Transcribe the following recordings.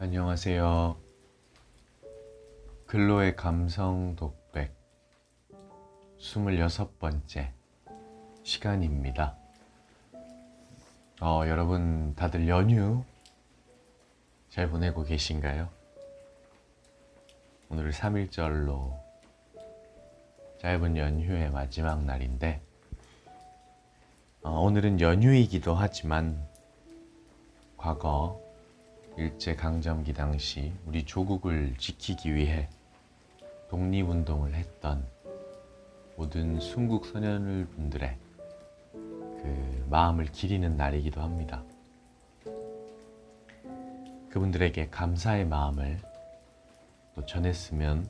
안녕하세요. 글로의 감성 독백 26번째 시간입니다. 여러분 다들 연휴 잘 보내고 계신가요? 오늘 3일절로 짧은 연휴의 마지막 날인데 오늘은 연휴이기도 하지만 과거 일제강점기 당시 우리 조국을 지키기 위해 독립운동을 했던 모든 순국 선열분들의 그 마음을 기리는 날이기도 합니다. 그분들에게 감사의 마음을 또 전했으면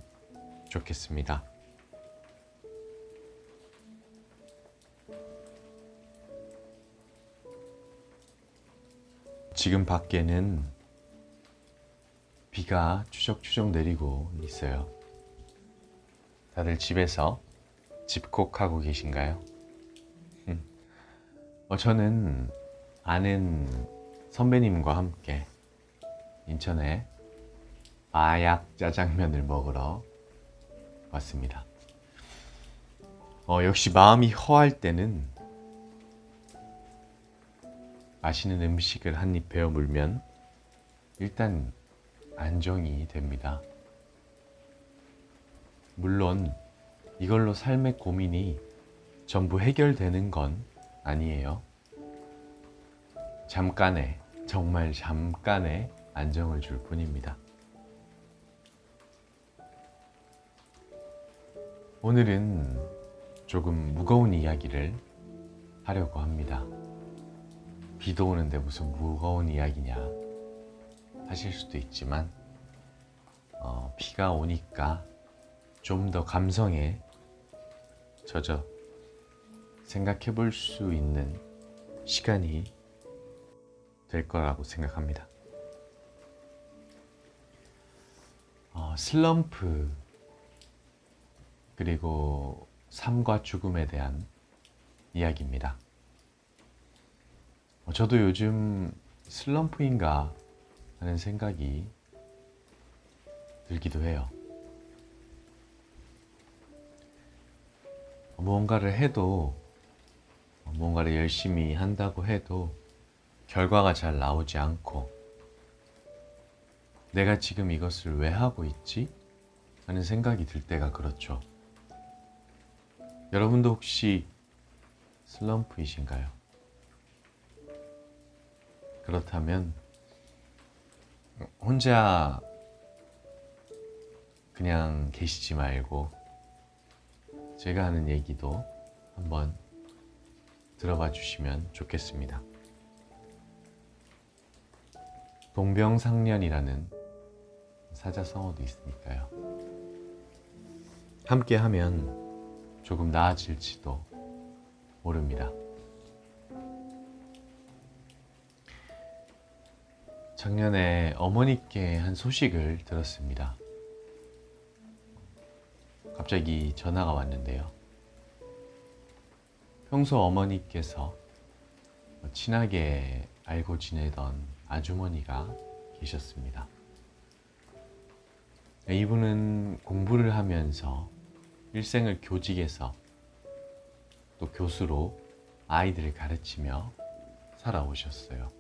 좋겠습니다. 지금 밖에는 비가 추적추적 내리고 있어요. 다들 집에서 집콕하고 계신가요? 저는 아는 선배님과 함께 인천에 마약 짜장면을 먹으러 왔습니다. 역시 마음이 허할 때는 맛있는 음식을 한 입 베어 물면 일단 안정이 됩니다. 물론 이걸로 삶의 고민이 전부 해결되는 건 아니에요. 잠깐의, 정말 잠깐의 안정을 줄 뿐입니다. 오늘은 조금 무거운 이야기를 하려고 합니다. 비도 오는데 무슨 무거운 이야기냐 하실 수도 있지만 비가 오니까 좀 더 감성에 젖어 생각해 볼 수 있는 시간이 될 거라고 생각합니다. 슬럼프 그리고 삶과 죽음에 대한 이야기입니다. 저도 요즘 슬럼프인가 하는 생각이 들기도 해요. 무언가를 해도, 무언가를 열심히 한다고 해도 결과가 잘 나오지 않고 내가 지금 이것을 왜 하고 있지? 하는 생각이 들 때가 그렇죠. 여러분도 혹시 슬럼프이신가요? 그렇다면 혼자 그냥 계시지 말고 제가 하는 얘기도 한번 들어봐 주시면 좋겠습니다. 동병상련이라는 사자성어도 있으니까요. 함께 하면 조금 나아질지도 모릅니다. 작년에 어머니께 한 소식을 들었습니다. 갑자기 전화가 왔는데요. 평소 어머니께서 친하게 알고 지내던 아주머니가 계셨습니다. 이분은 공부를 하면서 일생을 교직에서 또 교수로 아이들을 가르치며 살아오셨어요.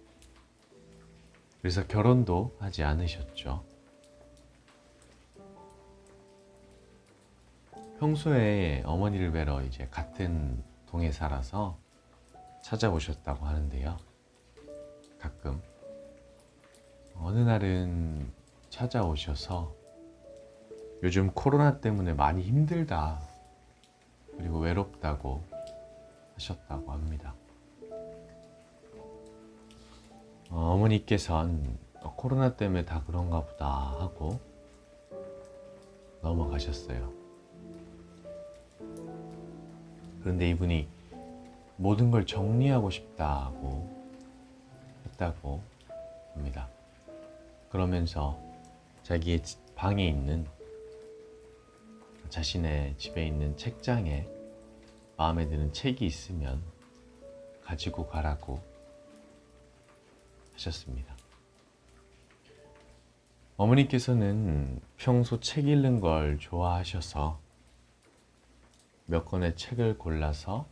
그래서 결혼도 하지 않으셨죠. 평소에 어머니를 뵈러 이제 같은 동에 살아서 찾아오셨다고 하는데요. 가끔 어느 날은 찾아오셔서 요즘 코로나 때문에 많이 힘들다 그리고 외롭다고 하셨다고 합니다. 어머니께선 코로나 때문에 다 그런가 보다 하고 넘어가셨어요. 그런데 이분이 모든 걸 정리하고 싶다고 했다고 합니다. 그러면서 자기의 방에 있는 자신의 집에 있는 책장에 마음에 드는 책이 있으면 가지고 가라고 하셨습니다. 어머니께서는 평소 책 읽는 걸 좋아하셔서 몇 권의 책을 골라서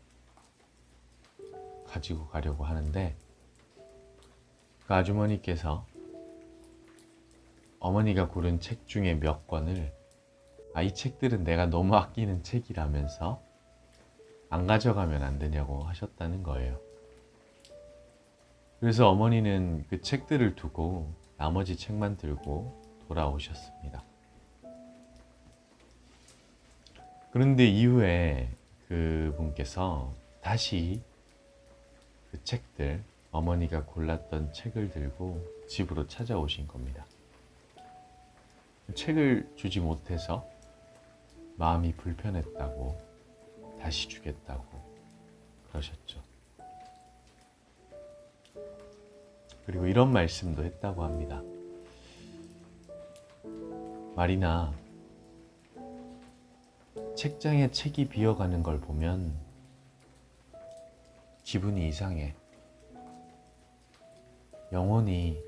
가지고 가려고 하는데, 그 아주머니께서 어머니가 고른 책 중에 몇 권을 이 책들은 내가 너무 아끼는 책이라면서 안 가져가면 안 되냐고 하셨다는 거예요. 그래서 어머니는 그 책들을 두고 나머지 책만 들고 돌아오셨습니다. 그런데 이후에 그 분께서 다시 그 책들, 어머니가 골랐던 책을 들고 집으로 찾아오신 겁니다. 책을 주지 못해서 마음이 불편했다고 다시 주겠다고 그러셨죠. 그리고 이런 말씀도 했다고 합니다. 마리나, 책장에 책이 비어가는 걸 보면 기분이 이상해. 영혼이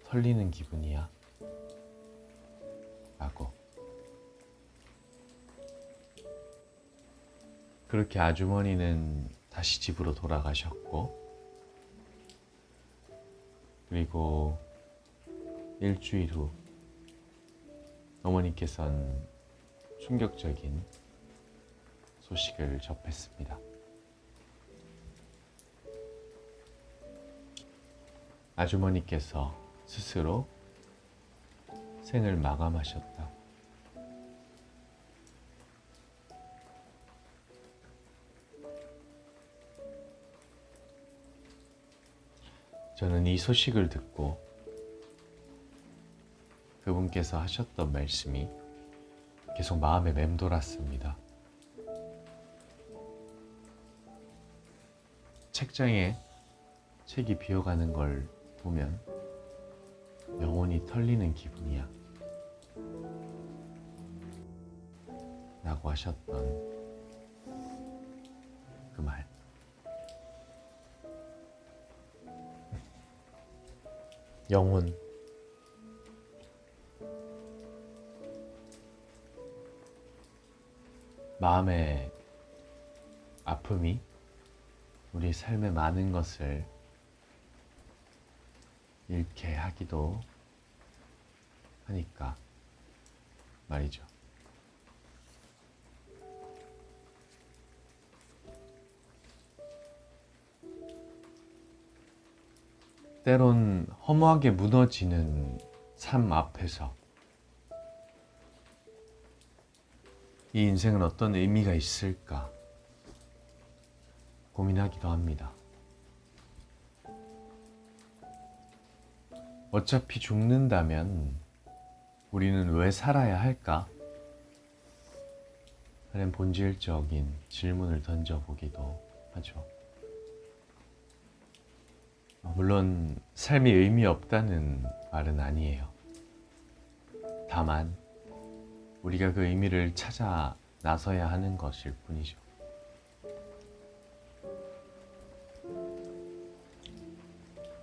털리는 기분이야. 라고. 그렇게 아주머니는 다시 집으로 돌아가셨고, 그리고 일주일 후 어머니께서는 충격적인 소식을 접했습니다. 아주머니께서 스스로 생을 마감하셨다. 저는 이 소식을 듣고 그분께서 하셨던 말씀이 계속 마음에 맴돌았습니다. 책장에 책이 비어가는 걸 보면 영혼이 털리는 기분이야. 라고 하셨던 그 말. 영혼. 마음의 아픔이 우리 삶의 많은 것을 잃게 하기도 하니까 말이죠. 때론 허무하게 무너지는 삶 앞에서 이 인생은 어떤 의미가 있을까 고민하기도 합니다. 어차피 죽는다면 우리는 왜 살아야 할까? 하는 본질적인 질문을 던져보기도 하죠. 물론 삶이 의미 없다는 말은 아니에요. 다만 우리가 그 의미를 찾아 나서야 하는 것일 뿐이죠.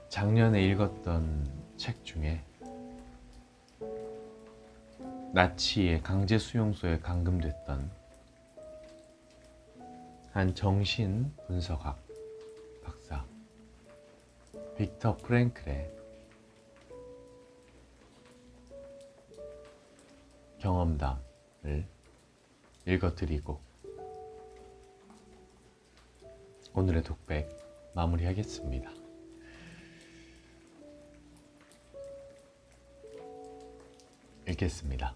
작년에 읽었던 책 중에 나치의 강제 수용소에 감금됐던 한 정신 분석학 박사 빅터 프랭클의 경험담을 읽어드리고 오늘의 독백 마무리하겠습니다. 읽겠습니다.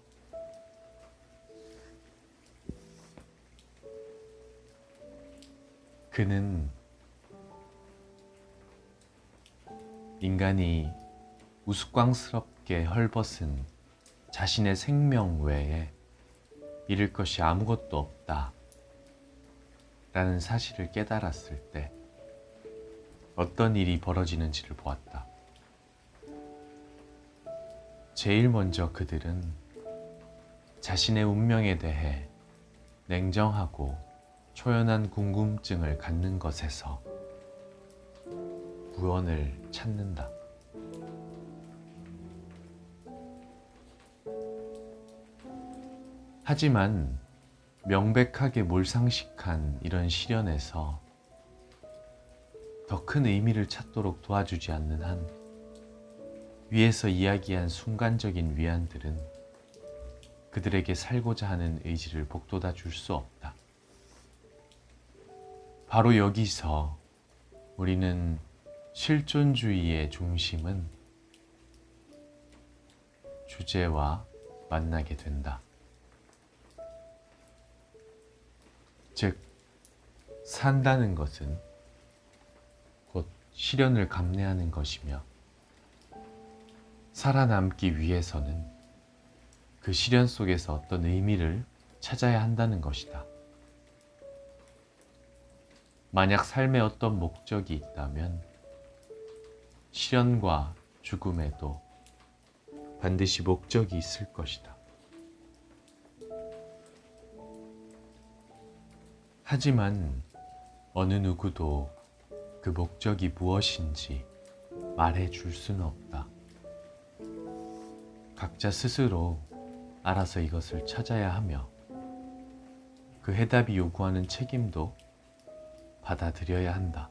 그는 인간이 우스꽝스럽게 헐벗은 자신의 생명 외에 잃을 것이 아무것도 없다 라는 사실을 깨달았을 때 어떤 일이 벌어지는지를 보았다. 제일 먼저 그들은 자신의 운명에 대해 냉정하고 초연한 궁금증을 갖는 것에서 구원을 찾는다. 하지만 명백하게 몰상식한 이런 시련에서 더 큰 의미를 찾도록 도와주지 않는 한 위에서 이야기한 순간적인 위안들은 그들에게 살고자 하는 의지를 북돋아 줄 수 없다. 바로 여기서 우리는 실존주의의 중심은 주제와 만나게 된다. 즉, 산다는 것은 곧 시련을 감내하는 것이며 살아남기 위해서는 그 시련 속에서 어떤 의미를 찾아야 한다는 것이다. 만약 삶에 어떤 목적이 있다면 시련과 죽음에도 반드시 목적이 있을 것이다. 하지만 어느 누구도 그 목적이 무엇인지 말해 줄 수는 없다. 각자 스스로 알아서 이것을 찾아야 하며 그 해답이 요구하는 책임도 받아들여야 한다.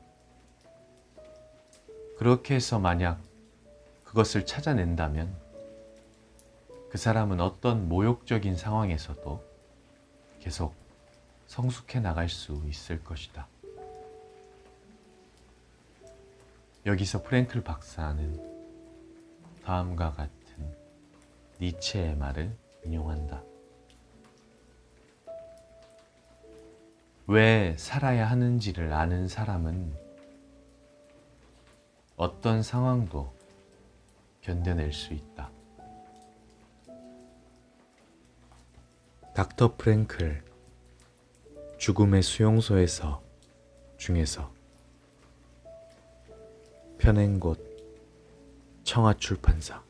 그렇게 해서 만약 그것을 찾아낸다면 그 사람은 어떤 모욕적인 상황에서도 계속 성숙해 나갈 수 있을 것이다. 여기서 프랭클 박사는 다음과 같은 니체의 말을 인용한다. 왜 살아야 하는지를 아는 사람은 어떤 상황도 견뎌낼 수 있다. 닥터 프랭클 죽음의 수용소에서 중에서 펴낸 곳 청아출판사.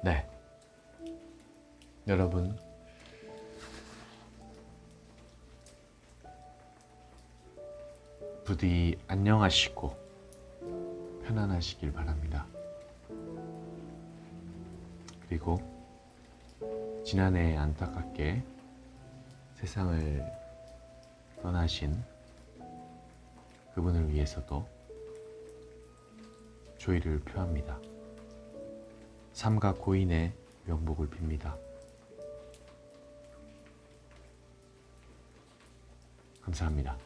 네, 여러분 부디 안녕하시고 편안하시길 바랍니다. 그리고 지난해 안타깝게 세상을 떠나신 그분을 위해서도 조의를 표합니다. 삼가 고인의 명복을 빕니다. 감사합니다.